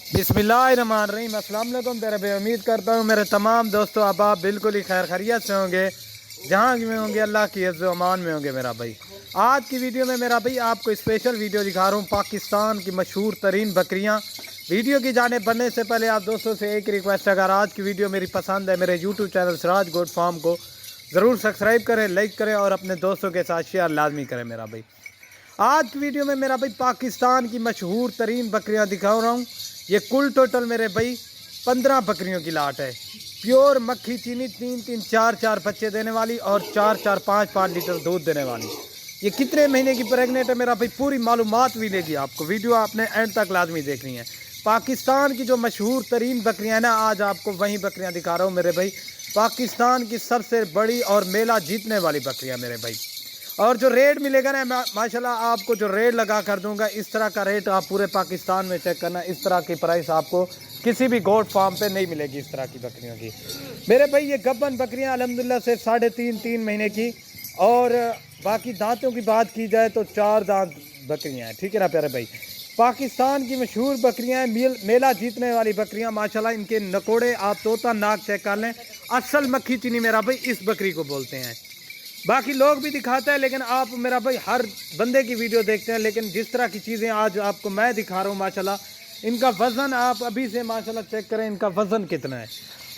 बिस्मिल्लाहिर्रहमानिर्रहीम। अस्सलाम वालेकुम तेरे पे। उम्मीद करता हूँ मेरे तमाम दोस्तों आप बिल्कुल ही खैर खैरियत से होंगे, जहाँ में होंगे अल्लाह की इज़्ज़त अमान में होंगे। मेरा भाई आज की वीडियो में मेरा भाई आपको स्पेशल वीडियो दिखा रहा हूँ, पाकिस्तान की मशहूर तरीन बकरियाँ। वीडियो की जाने बढ़ने से पहले आप दोस्तों से एक रिक्वेस्ट, अगर आज की वीडियो मेरी पसंद है, मेरे YouTube channel Siraj goat farm को ज़रूर सब्सक्राइब करें, लाइक करें और अपने दोस्तों के साथ शेयर लाजमी करें। मेरा भाई आज की वीडियो में मेरा भाई पाकिस्तान की मशहूर तरीन बकरियाँ दिखा रहा हूँ। ये कुल टोटल मेरे भाई 15 बकरियों की लाट है। प्योर मक्खी चीनी, 3-3 4-4 बच्चे देने वाली और 4-4 5-5 लीटर दूध देने वाली। ये कितने महीने की प्रेग्नेंट है मेरा भाई, पूरी मालूमात मिलेगी आपको। वीडियो आपने एंड तक लाजमी देखनी है। पाकिस्तान की जो मशहूर तरीन बकरियाँ ना, आज आपको वही बकरियाँ दिखा रहा हूँ मेरे भाई। पाकिस्तान की सबसे बड़ी और मेला जीतने वाली बकरियाँ मेरे भाई। और जो रेट मिलेगा ना, माशाल्लाह आपको जो रेट लगा कर दूंगा, इस तरह का रेट आप पूरे पाकिस्तान में चेक करना। इस तरह की प्राइस आपको किसी भी गोट फार्म पे नहीं मिलेगी इस तरह की बकरियों की। मेरे भाई ये गब्बन बकरियां अल्हम्दुलिल्लाह से 3.5-3 महीने की, और बाकी दांतों की बात की जाए तो 4 दांत बकरियां हैं। ठीक है ना प्यारे भाई। पाकिस्तान की मशहूर बकरियां हैं, मेला जीतने वाली बकरियां माशाल्लाह। इनके नकोड़े आप तोता नाक चेक कर लें। असल मक्खी चीनी मेरा भाई इस बकरी को बोलते हैं। बाकी लोग भी दिखाते हैं, लेकिन आप मेरा भाई हर बंदे की वीडियो देखते हैं। लेकिन जिस तरह की चीज़ें आज आपको मैं दिखा रहा हूँ माशाल्लाह, इनका वज़न आप अभी से माशाल्लाह चेक करें, इनका वज़न कितना है।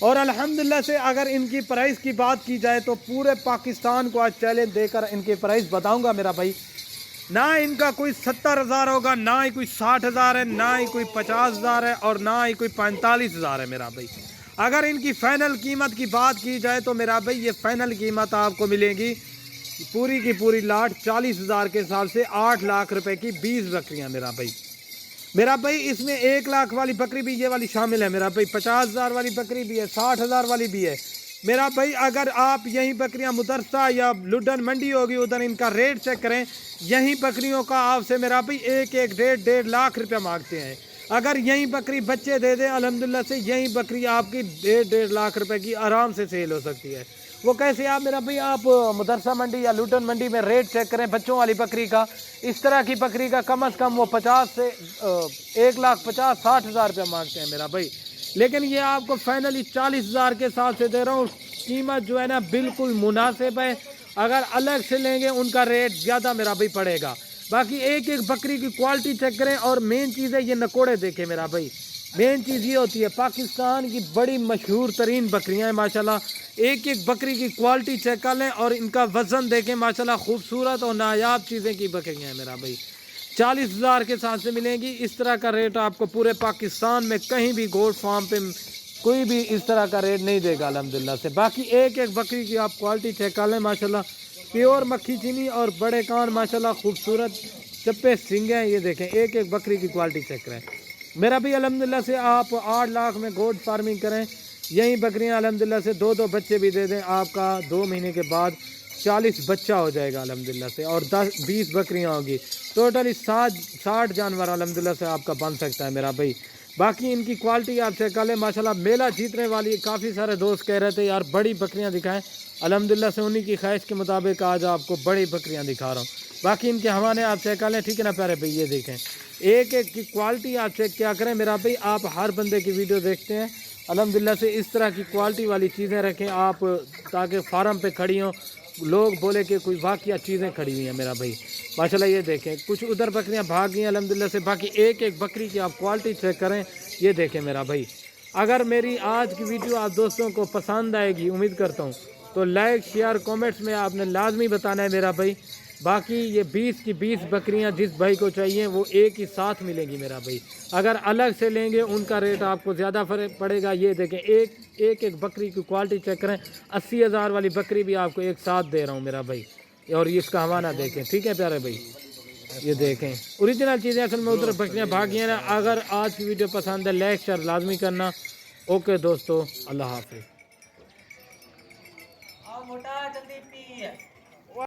और अल्हम्दुलिल्लाह से अगर इनकी प्राइस की बात की जाए तो पूरे पाकिस्तान को आज चैलेंज देकर इनके प्राइस बताऊँगा मेरा भाई। ना इनका कोई 70,000 होगा, ना ही कोई 60,000 है, ना ही कोई 50,000 है, और ना ही कोई 45,000 है मेरा भाई। अगर इनकी फ़ाइनल कीमत की बात की जाए तो मेरा भाई ये फ़ाइनल कीमत आपको मिलेगी पूरी की पूरी लाट 40,000 के हिसाब से 8 लाख रुपए की 20 बकरियां मेरा भाई। मेरा भाई इसमें 1 लाख वाली बकरी भी ये वाली शामिल है मेरा भाई, 50,000 वाली बकरी भी है, 60,000 वाली भी है मेरा भाई। अगर आप यही बकरियां मुदरसा या लुडन मंडी होगी उधर इनका रेट चेक करें, यही बकरियों का आपसे मेरा भाई 1-1 1.5 लाख रुपया मांगते हैं। अगर यही बकरी बच्चे दे दें अल्हम्दुलिल्लाह से, यही बकरी आपकी 1.5 लाख रुपए की आराम से सेल हो सकती है। वो कैसे आप मेरा भाई, आप मुदरसा मंडी या लुटन मंडी में रेट चेक करें बच्चों वाली बकरी का, इस तरह की बकरी का कम से कम वो 50 से 1,50,60,000 रुपया मांगते हैं मेरा भाई। लेकिन ये आपको फाइनली 40,000 के साथ से दे रहा हूँ। कीमत जो है ना बिल्कुल मुनासिब है। अगर अलग से लेंगे उनका रेट ज़्यादा मेरा भाई पड़ेगा। बाकी एक एक बकरी की क्वालिटी चेक करें, और मेन चीज़ है ये नकोड़े देखें मेरा भाई। मेन चीज़ ये होती है, पाकिस्तान की बड़ी मशहूर तरीन बकरियाँ हैं माशाल्लाह। एक एक बकरी की क्वालिटी चेक कर लें और इनका वज़न देखें माशाल्लाह। खूबसूरत और नायाब चीज़ें की बकरियाँ हैं मेरा भाई। 40,000 के साथ से मिलेंगी। इस तरह का रेट आपको पूरे पाकिस्तान में कहीं भी गोट फार्म पे कोई भी इस तरह का रेट नहीं देगा अल्हम्दुलिल्लाह से। बाकी एक एक बकरी की आप क्वालिटी चेक कर लें माशाल्लाह। प्योर मक्खी चीनी और बड़े कान माशाल्लाह, खूबसूरत चप्पे सिंगे हैं। ये देखें एक एक बकरी की क्वालिटी चेक करें मेरा भी। अल्हम्दुलिल्लाह से आप 8 लाख में गोट फार्मिंग करें, यही बकरियां अल्हम्दुलिल्लाह से 2-2 बच्चे भी दे दें, आपका 2 महीने के बाद 40 बच्चा हो जाएगा अल्हम्दुलिल्लाह से, और 10-20 बकरियां होगी। टोटली 60 जानवर अल्हम्दुलिल्लाह से आपका बन सकता है मेरा भाई। बाकी इनकी क्वालिटी आप चेक कर लें माशाल्लाह। मेला जीतने वाली, काफ़ी सारे दोस्त कह रहे थे यार बड़ी बकरियां दिखाएं, अल्हम्दुलिल्लाह से उन्हीं की ख्वाहिश के मुताबिक आज आपको बड़ी बकरियां दिखा रहा हूँ। बाकी इनके हवाले आप चेक कर लें, ठीक है ना प्यारे भाई। ये देखें एक एक की क्वालिटी आप चेक क्या करें मेरा भाई। आप हर बंदे की वीडियो देखते हैं अल्हम्दुलिल्लाह से, इस तरह की क्वालिटी वाली चीज़ें रखें आप, ताकि फार्म पे खड़ी हों, लोग बोले कि कोई वाकई चीज़ें खड़ी हुई हैं मेरा भाई माशाल्लाह। ये देखें कुछ उधर बकरियां भाग गई हैं अल्हम्दुलिल्लाह से। बाकी एक एक बकरी की आप क्वालिटी चेक करें। ये देखें मेरा भाई। अगर मेरी आज की वीडियो आप दोस्तों को पसंद आएगी, उम्मीद करता हूँ, तो लाइक शेयर कमेंट्स में आपने लाजमी बताना है मेरा भाई। बाकी ये 20 की 20 बकरियां जिस भाई को चाहिए वो एक ही साथ मिलेंगी मेरा भाई। अगर अलग से लेंगे उनका रेट आपको ज़्यादा फर्क पड़ेगा। ये देखें एक बकरी की क्वालिटी चेक करें। 80,000 वाली बकरी भी आपको एक साथ दे रहा हूँ मेरा भाई। और इसका हवाला देखें, ठीक है प्यारे भाई। ये देखें ओरिजिनल चीज़ें, असल में उधर बकरियाँ भाग गई हैं ना। अगर आज की वीडियो पसंद है लाइक शेयर लाजमी करना। ओके दोस्तों, अल्लाह हाफिज़।